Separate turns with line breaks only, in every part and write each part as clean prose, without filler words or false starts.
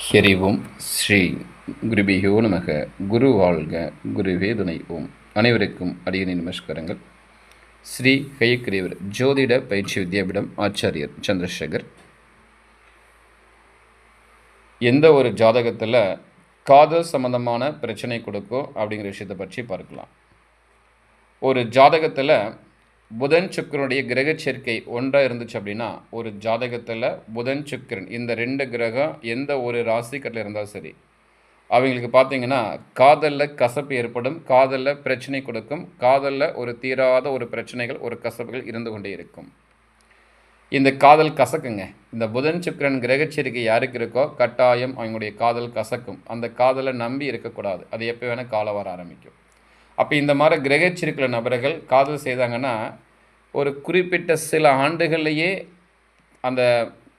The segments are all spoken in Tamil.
ஹரி ஓம் ஸ்ரீ குருபியோ நமக. குரு வாழ்க, குருவே துணை. ஓம். அனைவருக்கும் அடியனின் நமஸ்காரங்கள். ஸ்ரீ ஹயக்கிரீவர் ஜோதிட பயிற்சி வித்யாபீடம் ஆச்சாரியர் சந்திரசேகர். எந்த ஒரு ஜாதகத்தில் காதல் சம்பந்தமான பிரச்சனை கொடுக்கும் அப்படிங்கிற விஷயத்தை பற்றி பார்க்கலாம். ஒரு ஜாதகத்தில் புதன் சுக்கிரனுடைய கிரக சேர்க்கை ஒன்றாக இருந்துச்சு அப்படின்னா, ஒரு ஜாதகத்தில் புதன் சுக்கிரன் இந்த 2 கிரகம் எந்த ஒரு ராசிக்கட்டில் இருந்தாலும் சரி, அவங்களுக்கு பார்த்தீங்கன்னா காதலில் கசப்பு ஏற்படும், காதலில் பிரச்சனை கொடுக்கும், காதலில் ஒரு தீராத ஒரு பிரச்சனைகள், ஒரு கசப்புகள் இருந்து கொண்டே இருக்கும். இந்த காதல் கசக்குங்க. இந்த புதன் சுக்கிரன் கிரக சேர்க்கை யாருக்கு இருக்கோ கட்டாயம் அவங்களுடைய காதல் கசக்கும். அந்த காதலை நம்பி இருக்கக்கூடாது. அது எப்போ வேணால் காலம் வர ஆரம்பிக்கும். அப்போ இந்த மாதிரி கிரகச்சிருக்கிற நபர்கள் காதல் செய்தாங்கன்னா ஒரு குறிப்பிட்ட சில ஆண்டுகள்லேயே அந்த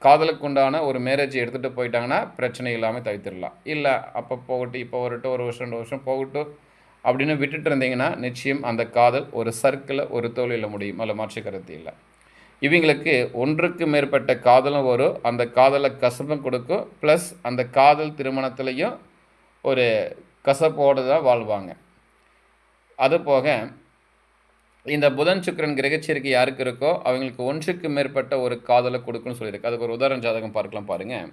காதலுக்கு உண்டான ஒரு மேரேஜ் எடுத்துகிட்டு போயிட்டாங்கன்னா பிரச்சனை இல்லாமல் தவிர்த்திடலாம். இல்லை அப்போ போகட்டும், இப்போ வரட்டும், 1 வருஷம் 2 வருஷம் போகட்டும் அப்படின்னு விட்டுட்டு இருந்தீங்கன்னா நிச்சயம் அந்த காதல் ஒரு சர்க்கிளில் ஒரு தோல்வியில் முடியும். அதில் மாற்று கருத்து இல்லை. இவங்களுக்கு ஒன்றுக்கு மேற்பட்ட காதலும் வரும். அந்த காதலை கசப்பும் கொடுக்கும். ப்ளஸ் அந்த காதல் திருமணத்துலேயும் ஒரு கசப்போடு தான் வாழ்வாங்க. அதுபோக இந்த புதன் சுக்கிரன் கிரகச்சேர்க்கை யாருக்கு இருக்கோ அவங்களுக்கு ஒன்றுக்கு மேற்பட்ட ஒரு காதலை கொடுக்குன்னு சொல்லியிருக்கு. அதுக்கு ஒரு உதாரண ஜாதகம் பார்க்கலாம் பாருங்கள்.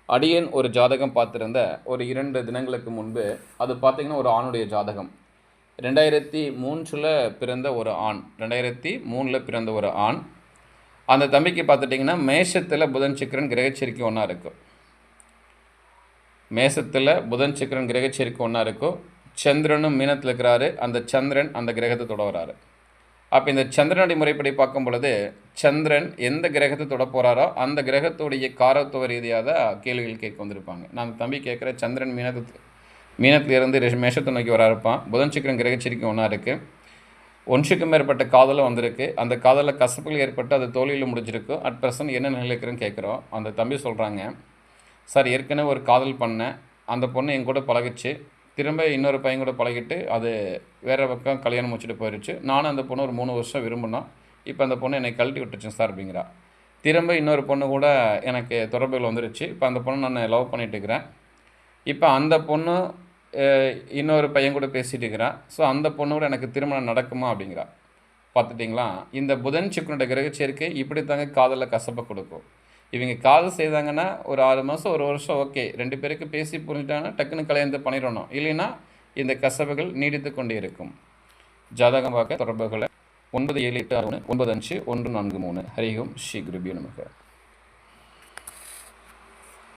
அடியன் ஒரு ஜாதகம் பார்த்துருந்த ஒரு 2 தினங்களுக்கு முன்பு, அது பார்த்திங்கன்னா ஒரு ஆணுடைய ஜாதகம். 2003 பிறந்த ஒரு ஆண், 2003 பிறந்த ஒரு ஆண். அந்த தம்பிக்கு பார்த்துட்டிங்கன்னா மேஷத்தில் புதன் சுக்கிரன் கிரகச்சேர்க்கை ஒன்றா இருக்கும். மேஷத்தில் புதன் சுக்கிரன் கிரகச்சேர்க்கை ஒன்றா இருக்கும். சந்திரனும் மீனத்தில் இருக்கிறாரு. அந்த சந்திரன் அந்த கிரகத்தை தொட வராரு. அப்போ இந்த சந்திரனுடைய முறைப்படி பார்க்கும் பொழுது சந்திரன் எந்த கிரகத்தை தொட போகிறாரோ அந்த கிரகத்துடைய காரத்துவ ரீதியாக தான் கேள்விகள் கேட்க வந்திருப்பாங்க. நான் தம்பி கேட்குற சந்திரன் மீனத்திலிருந்து மேஷத்தை நோக்கி வரா இருப்பான். புதன் சுக்கிரன் கிரகச்சேர்க்கை ஒன்றா இருக்குது. ஒன்றுக்கு மேற்பட்ட காதலும் வந்திருக்கு. அந்த காதலில் கசப்புகள் ஏற்பட்டு அது தோல்வியில் முடிஞ்சிருக்கு. அட் ப்ரெசன்ட் என்ன நிலையில் இருக்குன்னு கேட்குறோம். அந்த தம்பி சொல்கிறாங்க, சார் ஏற்கனவே ஒரு காதல் பண்ணேன், அந்த பொண்ணு என் கூட பழகிச்சு, திரும்ப இன்னொரு பையன் கூட பழகிட்டு அது வேறு பக்கம் கல்யாணம் முடிச்சுட்டு போயிடுச்சு. நானும் அந்த பொண்ணு ஒரு 3 வருஷம் விரும்பினோம். இப்போ அந்த பொண்ணு என்னை கழட்டி விட்டுருச்சு சார் அப்படிங்கிறா. திரும்ப இன்னொரு பொண்ணு கூட எனக்கு தொடர்புகள் வந்துருச்சு. இப்போ அந்த பொண்ணு நான் லவ் பண்ணிட்டு இருக்கிறேன். இப்போ அந்த பொண்ணு இன்னொரு பையன் கூட பேசிகிட்டு இருக்கிறான். ஸோ அந்த பொண்ணு கூட எனக்கு திருமணம் நடக்குமா அப்படிங்கிறா. பார்த்துட்டிங்களா? இந்த புதன் சுக்கிரனுடைய கிரக சேர்க்கை இப்படி தாங்க காதலில் கசப்பை கொடுக்கும். இவங்க காதல் செய்தாங்கன்னா ஒரு 6 மாதம் 1 வருஷம் ஓகே, 2 பேருக்கு பேசி புரிஞ்சுட்டாங்கன்னா டக்குன்னு கல்யாணத்தை பண்ணிடணும். இல்லைன்னா இந்த கசப்புகள் நீடித்து கொண்டே இருக்கும். ஜாதகம் பார்க்க தொடர்புகளை 9786195143. ஹரி ஓம் ஸ்ரீ குருபியோ நமக.